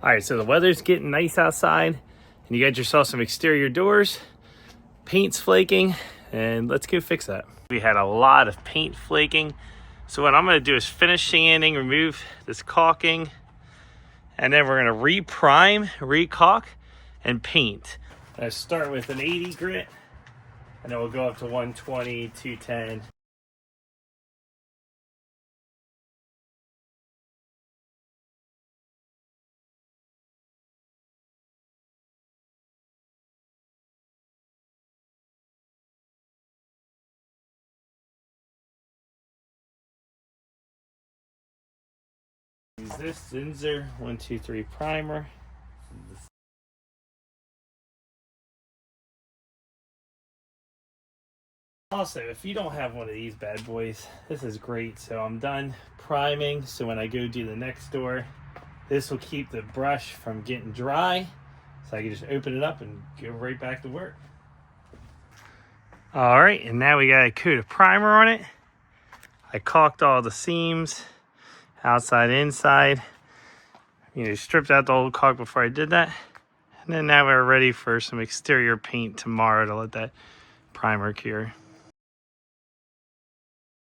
All right, so the weather's getting nice outside and you got yourself some exterior doors, paint's flaking, and let's go fix that. We had a lot of paint flaking. So what I'm gonna do is finish sanding, remove this caulking, and then we're gonna re-prime, re-caulk, and paint. I start with an 80 grit, and then we'll go up to 120, 210. Use this Zinsser 123 primer. Also, if you don't have one of these bad boys, this is great. So I'm done priming, so when I go do the next door, this will keep the brush from getting dry, so I can just open it up and go right back to work. All right, and now we got a coat of primer on it. I caulked all the seams, outside, inside. Stripped out the old caulk before I did that. And then now we're ready for some exterior paint tomorrow to let that primer cure.